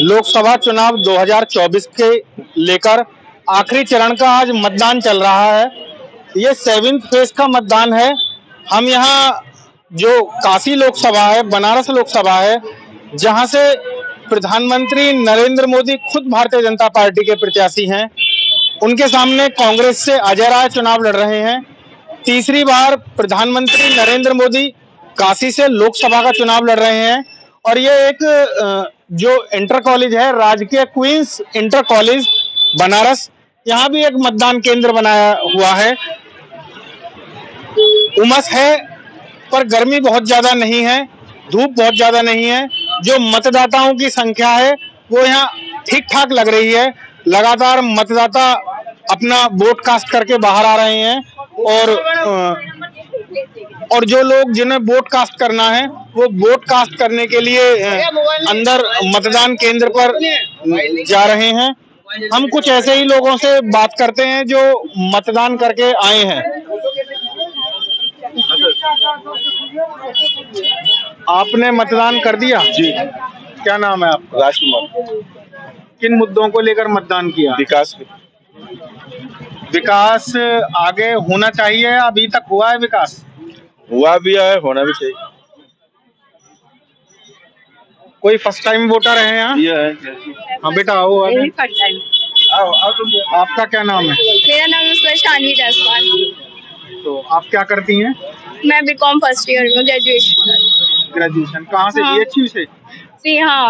लोकसभा चुनाव 2024 के लेकर आखिरी चरण का आज मतदान चल रहा है। ये 7th फेज का मतदान है। हम यहाँ जो काशी लोकसभा है, बनारस लोकसभा है, जहाँ से प्रधानमंत्री नरेंद्र मोदी खुद भारतीय जनता पार्टी के प्रत्याशी हैं, उनके सामने कांग्रेस से अजय राय चुनाव लड़ रहे हैं। तीसरी बार प्रधानमंत्री नरेंद्र मोदी काशी से लोकसभा का चुनाव लड़ रहे हैं और ये एक जो इंटर कॉलेज है, राजकीय क्वींस इंटर कॉलेज बनारस, यहाँ भी एक मतदान केंद्र बनाया हुआ है। उमस है पर गर्मी बहुत ज्यादा नहीं है, धूप बहुत ज्यादा नहीं है। जो मतदाताओं की संख्या है वो यहाँ ठीक ठाक लग रही है। लगातार मतदाता अपना वोट कास्ट करके बाहर आ रहे हैं और जो लोग जिन्हें वोट कास्ट करना है वो वोट कास्ट करने के लिए अंदर मतदान केंद्र पर जा रहे हैं। हम कुछ ऐसे ही लोगों से बात करते हैं जो मतदान करके आए हैं। आपने मतदान कर दिया? जी। क्या नाम है आपका? राजकुमार। किन मुद्दों को लेकर मतदान किया? विकास आगे होना चाहिए, अभी तक हुआ है विकास? हुआ भी है, होना भी चाहिए। कोई फर्स्ट टाइम वोटर है यहाँ? ये है। हाँ बेटा आओ। First time. आपका क्या नाम है? मेरा नाम शानवी जायसवाल। तो आप क्या करती हैं? मैं बीकॉम फर्स्ट ईयर में ग्रेजुएशन कहाँ से? BHU से? जी हाँ,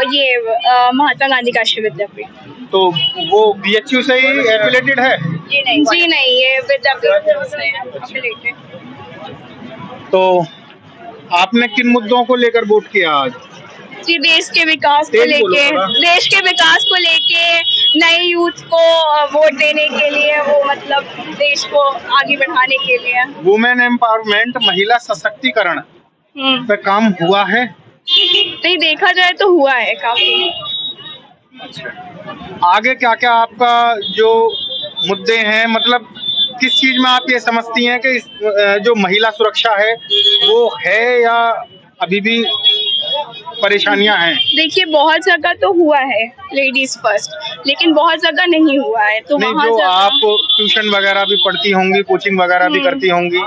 ये महात्मा गांधी काशी विद्यापीठ। तो वो BHU से ही एफिलेटेड है? जी नहीं, ये विद्यापीठ से एफिलेटेड। तो आपने किन मुद्दों को लेकर वोट किया आज? जी देश के विकास को लेके, नए यूथ को वोट देने के लिए, वो मतलब देश को आगे बढ़ाने के लिए। वुमेन एम्पावरमेंट, महिला सशक्तिकरण पे काम हुआ है? नहीं, देखा जाए तो हुआ है काफी। अच्छा, आगे क्या क्या आपका जो मुद्दे हैं, मतलब किस चीज में आप ये समझती हैं कि जो महिला सुरक्षा है वो है या अभी भी परेशानियां हैं? देखिए, बहुत जगह तो हुआ है लेडीज फर्स्ट, लेकिन बहुत जगह नहीं हुआ है। तो नहीं, जो आप ट्यूशन वगैरह भी पढ़ती होंगी, कोचिंग वगैरह भी करती होंगी,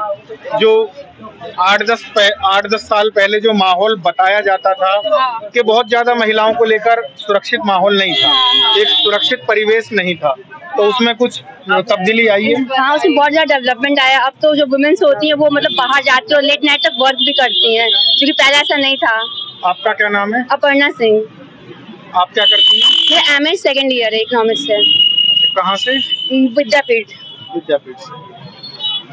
जो 8-10 साल पहले जो माहौल बताया जाता था कि बहुत ज्यादा महिलाओं को लेकर सुरक्षित माहौल नहीं था, एक सुरक्षित परिवेश नहीं था, तो उसमें कुछ तब्दीली आई है? हाँ, उसमें बहुत ज्यादा डेवलपमेंट आया। अब तो जो वुमेन्स होती हैं वो मतलब बाहर जाती है और लेट नाइट तक वर्क भी करती हैं, क्योंकि पहले ऐसा नहीं था। आपका क्या नाम है? अपर्णा सिंह। आप क्या करती हैं? ये MA सेकेंड ईयर है इकोनॉमिक्स से। कहाँ से? विद्यापीठ से।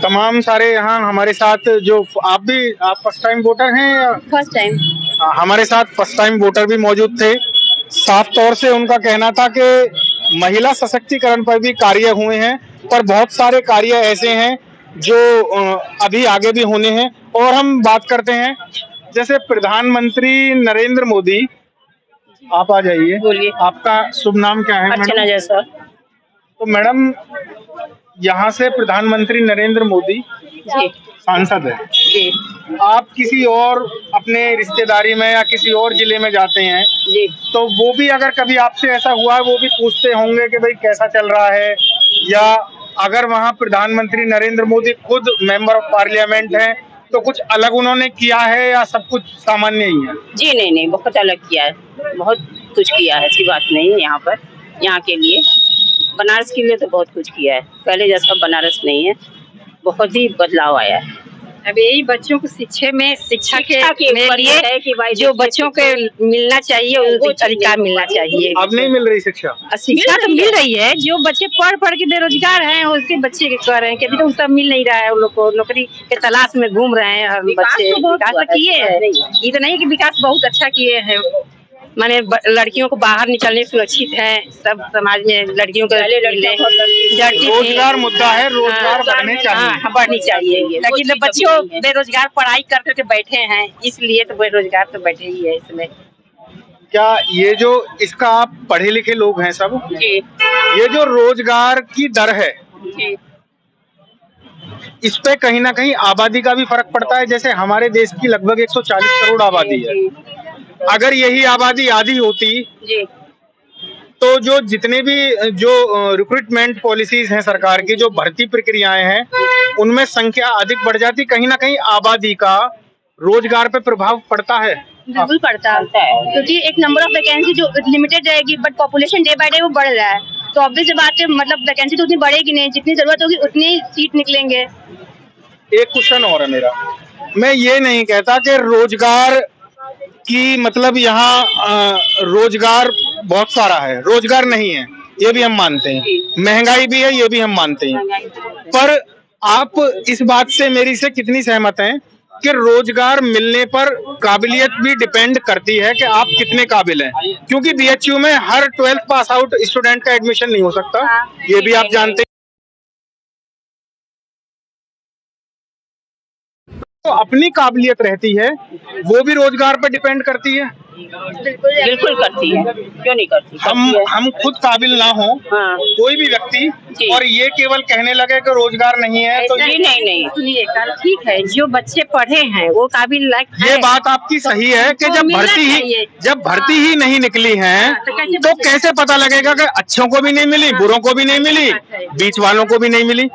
तमाम सारे यहाँ हमारे साथ जो आप फर्स्ट टाइम वोटर हैं या? First time. हमारे साथ फर्स्ट टाइम वोटर भी मौजूद थे। साफ तौर से उनका कहना था कि महिला सशक्तिकरण पर भी कार्य हुए हैं, पर बहुत सारे कार्य ऐसे हैं जो अभी आगे भी होने हैं। और हम बात करते हैं, जैसे प्रधानमंत्री नरेंद्र मोदी, आप आ जाइए। बोलिए। आपका शुभ नाम क्या है? अर्चना जायसवाल। तो मैडम, यहाँ से प्रधानमंत्री नरेंद्र मोदी जी सांसद है जी। आप किसी और अपने रिश्तेदारी में या किसी और जिले में जाते हैं जी, तो वो भी अगर कभी आपसे ऐसा हुआ है, वो भी पूछते होंगे कि भाई कैसा चल रहा है, या अगर वहाँ प्रधानमंत्री नरेंद्र मोदी खुद मेंबर ऑफ पार्लियामेंट हैं तो कुछ अलग उन्होंने किया है या सब कुछ सामान्य ही है? जी नहीं, बहुत अलग किया है, बहुत कुछ किया है, ऐसी बात नहीं है। यहाँ पर यहाँ के लिए, बनारस के लिए तो बहुत कुछ किया है। पहले जैसा बनारस नहीं है, बहुत ही बदलाव आया है। अब यही बच्चों को शिक्षा के लिए है कि भाई जो बच्चों के मिलना चाहिए, उनको अधिकार मिलना चाहिए। अब नहीं मिल रही शिक्षा? शिक्षा तो मिल रही है, जो बच्चे पढ़ के बेरोजगार हैं उसके बच्चे कह रहे हैं कि अभी तो सब मिल नहीं रहा है, उन लोग को नौकरी के तलाश में घूम रहे हैं। और बच्चे विकास तो किए हैं, ये तो नहीं कि विकास बहुत अच्छा किए हैं, माने लड़कियों को बाहर निकलने सुरक्षित है, सब समाज में लड़कियों को रोजगार मुद्दा है, रोजगार बढ़ने चाहिए। बढ़नी चाहिए, लेकिन बच्चों बेरोजगार पढ़ाई कर करके बैठे हैं, इसलिए तो बेरोजगार तो बैठे ही है इसमें। क्या ये जो इसका आप पढ़े लिखे लोग हैं सब, ये जो रोजगार की दर है इस पे कहीं ना कहीं आबादी का भी फर्क पड़ता है। जैसे हमारे देश की लगभग 140 करोड़ आबादी है, अगर यही आबादी आधी होती जी तो जो जितने भी जो रिक्रूटमेंट पॉलिसीज हैं सरकार की, जो भर्ती प्रक्रियाएं हैं, उनमें संख्या अधिक बढ़ जाती। कहीं ना कहीं आबादी का रोजगार पे प्रभाव पड़ता है। बिल्कुल पड़ता है, क्योंकि एक नंबर ऑफ वैकेंसी जो लिमिटेड रहेगी, but population day by day वो बढ़ रहा है, तो ऑब्वियस बात है, मतलब वैकेंसी तो उतनी बढ़ेगी नहीं, जितनी जरूरत होगी उतनी सीट निकलेंगे। एक क्वेश्चन और है मेरा, मैं ये नहीं कहता कि रोजगार की मतलब यहाँ रोजगार बहुत सारा है, रोजगार नहीं है ये भी हम मानते हैं, महंगाई भी है ये भी हम मानते हैं, पर आप इस बात से मेरी से कितनी सहमत हैं कि रोजगार मिलने पर काबिलियत भी डिपेंड करती है कि आप कितने काबिल हैं, क्योंकि बीएचयू में हर 12th पास आउट स्टूडेंट का एडमिशन नहीं हो सकता, ये भी आप जानते हैं। तो अपनी काबिलियत रहती है, वो भी रोजगार पर डिपेंड करती है। बिल्कुल करती है, क्यों नहीं करती, हम खुद काबिल ना हो, हाँ। कोई भी व्यक्ति, और ये केवल कहने लगे कि रोजगार नहीं है तो जी नहीं सुनिए कल ठीक है, जो बच्चे पढ़े हैं वो काबिल लायक ये बात आपकी सही है कि जब भर्ती ही नहीं निकली है तो कैसे पता लगेगा कि अच्छों को भी नहीं मिली, बुरों को भी नहीं मिली, बीच वालों को भी नहीं मिली।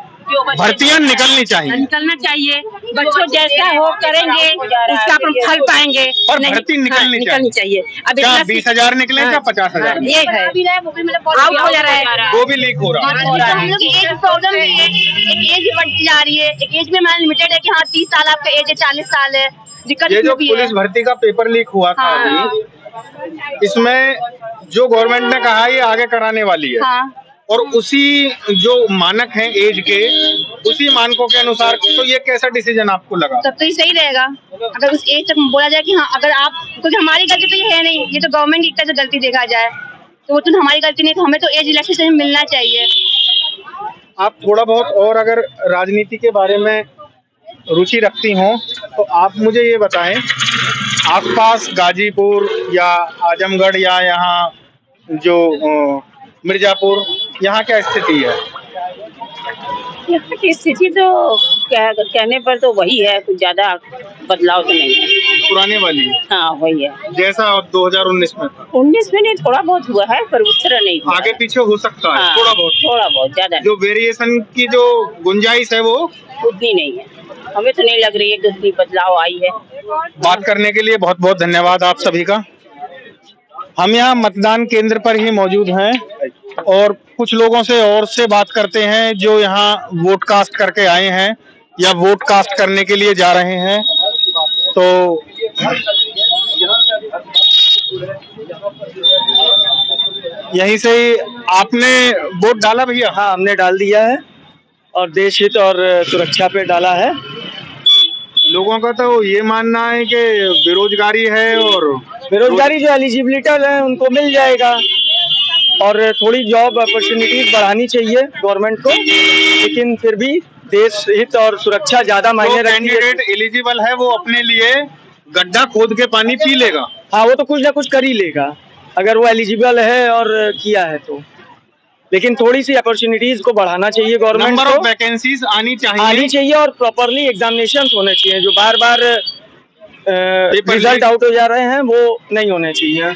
भर्तियां निकलनी चाहिए, निकलना चाहिए, बच्चों जैसा हो करेंगे उसका अपन फल पाएंगे। और भर्ती निकलनी चाहिए। अब 20,000 निकले या 50,000 ये है, आउट हो जा रहा है, वो भी लीक हो रहा है। हम लोग एज प्रॉब्लम भी है, एक एज बढ़ती जा रही है, एक एज में हमारा लिमिटेड है कि हाँ 30 साल आपका एज है, 40 साल है, दिक्कत ये जो भी है। पुलिस भर्ती का पेपर लीक हुआ था अभी, इसमें जो गवर्नमेंट ने कहा ये आगे कराने वाली है, हाँ। और उसी जो मानक हैं एज के, उसी मानकों के अनुसार, तो ये कैसा डिसीजन आपको लगा? तब तो ये सही रहेगा अगर उस एज तक बोला जाए कि हाँ अगर आप, क्योंकि हमारी गलती तो ये है नहीं, ये तो गवर्नमेंट की एक तरह से गलती देखा जाए, तो वो तो हमारी गलती नहीं, तो हमें तो एज रिलैक्सेशन मिलना चाहिए। आप थोड़ा बहुत और अगर राजनीति के बारे में रुचि रखती हों तो आप मुझे ये बताएं, आसपास गाजीपुर या आजमगढ़ या यहाँ जो मिर्जापुर, यहाँ क्या स्थिति है? यहाँ की स्थिति तो कहने पर तो वही है, कुछ ज्यादा बदलाव तो नहीं है, पुराने वाली। हाँ वही है जैसा 2019 में था। 19 में नहीं, थोड़ा बहुत हुआ है पर उस तरह नहीं हुआ। आगे पीछे हो सकता है, हाँ, थोड़ा बहुत ज्यादा जो वेरिएशन की जो गुंजाइश है वो उतनी नहीं है, हमें तो नहीं लग रही है कि उतनी बदलाव आई है। बात करने के लिए बहुत बहुत धन्यवाद आप सभी का। हम यहाँ मतदान केंद्र पर ही मौजूद हैं और कुछ लोगों से बात करते हैं जो यहाँ वोट कास्ट करके आए हैं या वोट कास्ट करने के लिए जा रहे हैं। तो यहीं से ही आपने वोट डाला भैया? हाँ, हमने डाल दिया है और देश हित और सुरक्षा पे डाला है। लोगों का तो ये मानना है कि बेरोजगारी है और बेरोजगारी जो एलिजिबिलिटी है उनको मिल जाएगा और थोड़ी जॉब अपॉर्चुनिटीज बढ़ानी चाहिए गवर्नमेंट को, लेकिन फिर भी देश हित और सुरक्षा ज्यादा मायने रखती है। कैंडिडेट एलिजिबल है वो अपने लिए गड्ढा खोद के पानी पी लेगा। हाँ, वो तो कुछ ना कुछ कर ही लेगा अगर वो एलिजिबल है और किया है तो, लेकिन थोड़ी सी अपॉर्चुनिटीज को बढ़ाना चाहिए गवर्नमेंट को। नंबर ऑफ वैकेंसीज आनी चाहिए और प्रॉपरली एग्जामिनेशन होने चाहिए। जो बार बार रिजल्ट आउट हो जा रहे हैं वो नहीं होने चाहिए,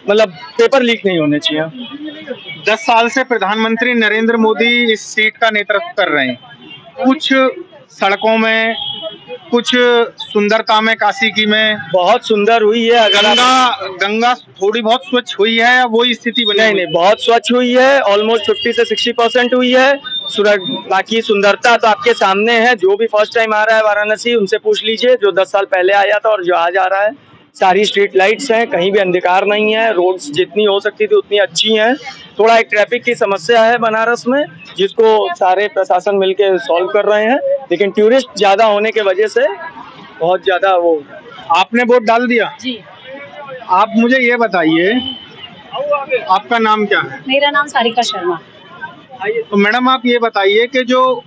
मतलब पेपर लीक नहीं होने चाहिए। 10 साल से प्रधानमंत्री नरेंद्र मोदी इस सीट का नेतृत्व कर रहे हैं। कुछ सड़कों में, कुछ सुंदरता में, काशी की में बहुत सुंदर हुई है। अगर गंगा थोड़ी बहुत स्वच्छ हुई है, वही स्थिति बनी? नहीं, बहुत स्वच्छ हुई है, ऑलमोस्ट 50 से 60% हुई है। बाकी सुंदरता तो आपके सामने है। जो भी फर्स्ट टाइम आ रहा है वाराणसी, उनसे पूछ लीजिए, जो 10 साल पहले आया था और जो आज आ रहा है। सारी स्ट्रीट लाइट्स हैं, कहीं भी अंधकार नहीं है, रोड्स जितनी हो सकती थी उतनी अच्छी हैं। थोड़ा एक ट्रैफिक की समस्या है बनारस में, जिसको सारे प्रशासन मिलके सॉल्व कर रहे हैं, लेकिन टूरिस्ट ज्यादा होने के वजह से बहुत ज्यादा वो। आपने वोट डाल दिया? जी। आप मुझे ये बताइए, आपका नाम क्या है? मेरा नाम सारिका शर्मा। तो मैडम आप ये बताइए कि जो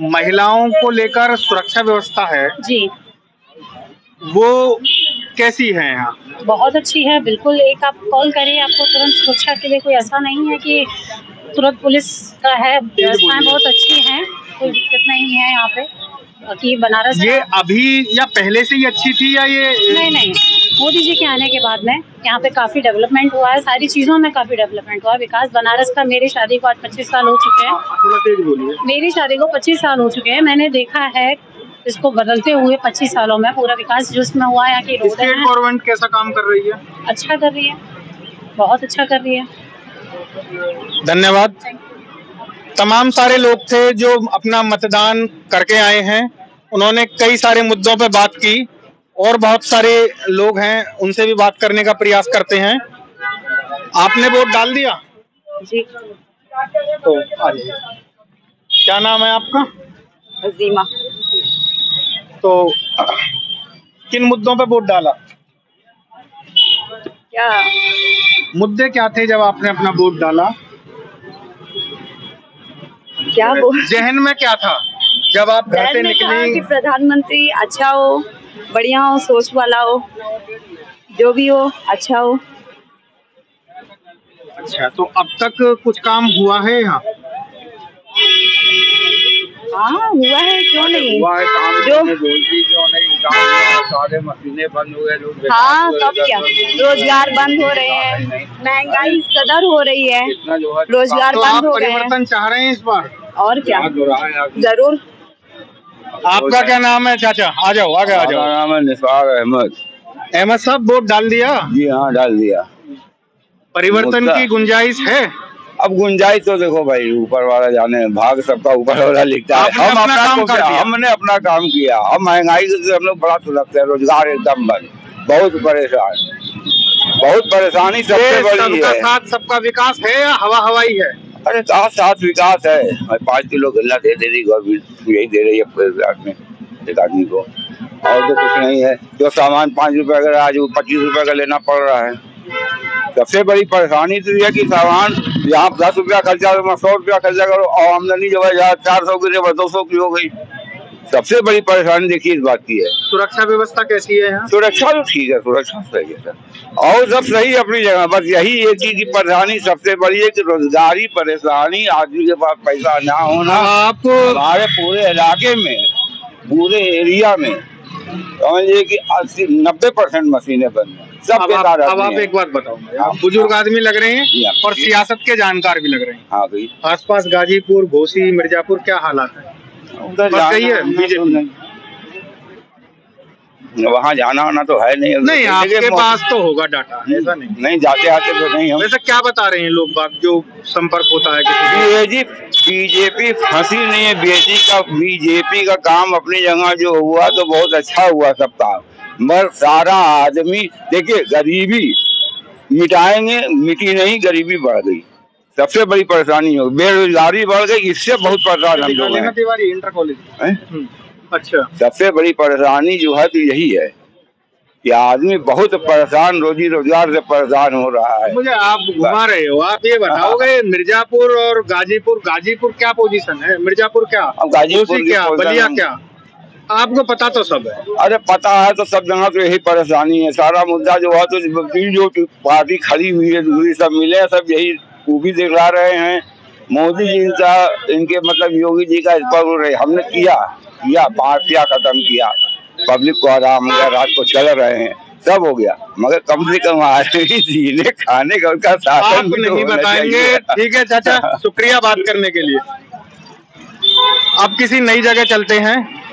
महिलाओं को लेकर सुरक्षा व्यवस्था है जी, वो कैसी है यहाँ? बहुत अच्छी है, बिल्कुल। एक आप कॉल करिए, आपको तुरंत सुरक्षा के लिए, कोई ऐसा नहीं है कि तुरंत पुलिस का है, व्यवस्थाएं बहुत अच्छी हैं, कोई दिक्कत नहीं है यहाँ पे। बाकी बनारस ये अभी या पहले से ही अच्छी थी या ये? नहीं, मोदी जी के आने के बाद में यहाँ पे काफी डेवलपमेंट हुआ है, सारी चीजों में काफी डेवलपमेंट हुआ है, विकास। बनारस का मेरी शादी को आज 25 साल हो चुके हैं। थोड़ा तेज बोलिए। मेरी शादी को 25 साल हो चुके हैं। मैंने देखा है इसको बदलते हुए 25 सालों में पूरा विकास जो इसमें हुआ है। यहाँ की रोड स्टेट गवर्नमेंट कैसा काम कर रही है? अच्छा कर रही है, बहुत अच्छा कर रही है। धन्यवाद। तमाम सारे लोग थे जो अपना मतदान करके आए हैं। उन्होंने कई सारे मुद्दों पे बात की और बहुत सारे लोग हैं उनसे भी बात करने का प्रयास करते हैं। आपने वोट डाल दिया? जी। तो आ जाइए। क्या नाम है आपका? अजीमा। तो किन मुद्दों पे वोट डाला? क्या मुद्दे क्या थे जब आपने अपना वोट डाला? क्या वो जहन में क्या था जब आप घर से निकली? कि प्रधानमंत्री अच्छा हो, बढ़िया हो, सोच वाला हो, जो भी हो अच्छा हो। अच्छा, तो अब तक कुछ काम हुआ है यहाँ? हाँ हुआ है, क्यों नहीं हुआ है काम, जो बोलती क्यों नहीं? काम हुआ, सारे मशीनें बंद हुए, लोग बेकार हाँ हुए, तब क्या, रोजगार बंद हो रहे हैं, महंगाई इस कदर हो रही है, इतना जो है रोजगार तो आप बंद हो गए हैं। परिवर्तन चाह रहे हैं इस बार? और क्या, याद हो रहा है आपको? जरूर। आपका क्या नाम है चाचा? आ जाओ, आगे आ मेरा जाओ। नाम है निसार अहमद। अहमद साहब, वोट डाल दिया? जी हाँ, डाल दिया। परिवर्तन मुद्दा- की गुंजाइश है? अब गुंजाइश तो देखो भाई, ऊपर वाला जाने, भाग सबका ऊपर वाला लिखता है। आपने अपना काम कर दिया। हमने अपना काम किया। अब महंगाई से हम लोग बड़ा सुलगते हैं, रोजगार एकदम बंद, बहुत परेशान, बहुत परेशानी सबसे बड़ी सबका है। साथ सबका विकास है या हवा हवाई है? अरे साथ साथ विकास है। 5 किलो गल्ला दे रही गवर्नमेंट, यही दे रही है में एक आदमी को, और तो कुछ नहीं है। जो सामान 5 रुपए का आज वो 25 रुपए का लेना पड़ रहा है। सबसे बड़ी परेशानी तो यह कि सामान यहाँ 10 रुपया खर्चा, 100 रुपया खर्चा करो, और आमदनी जो है 400 की जगह 200 की हो गई। सबसे बड़ी परेशानी देखिए इस बात की है। सुरक्षा व्यवस्था कैसी है यहाँ? सुरक्षा तो ठीक है, सुरक्षा सही है सर, और सब सही है अपनी जगह। बस यही एक चीज की परेशानी सबसे बड़ी है कि रोजगारी परेशानी, आदमी के पास पैसा ना होना। आप हमारे पूरे इलाके में, पूरे एरिया में समझिए कि 80-90% मशीनें बंद हैं। सब अब बेकार आप आदमी हैं। एक बात बताओ मुझे, आप बुजुर्ग आदमी लग रहे जी, हैं आप और जी। सियासत के जानकार भी लग रहे हैं। हाँ भाई, आसपास गाजीपुर, घोसी, मिर्जापुर क्या हालात है? उधर बस यही है जाना बीजेपी? वहाँ जाना होना तो है नहीं। नहीं, आपके पास तो होगा डाटा, ऐसा नहीं। नहीं, जाते आते तो नहीं हम। वैसे क्या बता रहे हैं लोग बात जो संपर्क होता है किसी बीजेपी फंसी नहीं है। बीजेपी का काम अपनी जगह जो हुआ तो बहुत अच्छा हुआ सब काम, मगर सारा आदमी देखिए, गरीबी मिटाएंगे, मिटी नहीं, गरीबी बढ़ गई। सबसे बड़ी परेशानी हो, बेरोजगारी बढ़ गई, इससे बहुत परेशान हम लोग हैं। Tiwari inter college. अच्छा, सबसे बड़ी परेशानी जो है तो यही है कि आदमी बहुत परेशान, रोजी रोजगार से परेशान हो रहा है। मुझे आप घुमा रहे हो, आप ये बताओगे मिर्जापुर और गाजीपुर क्या पोजीशन है? मिर्जापुर क्या, अब गाजीपुर घोसी की क्या, पोजीशन बलिया हम- क्या? आपको पता तो सब है। अरे पता है तो सब जगह तो यही परेशानी है। सारा मुद्दा जो है तो जो पार्टी खड़ी हुई है, दूसरी सब मिले हैं, सब यही वो भी दिखला रहे हैं। मोदी जी का, इनके मतलब योगी जी का इस पर हमने किया पार्टियां खत्म किया, पब्लिक को आराम हो गया, रात को चल रहे हैं, सब हो गया, मगर कम से कम आदमी जीने खाने का उनका आप साधन भी तो नहीं होना बताएंगे? चाहिए। ठीक है चाचा, शुक्रिया बात करने के लिए। अब किसी नई जगह चलते हैं।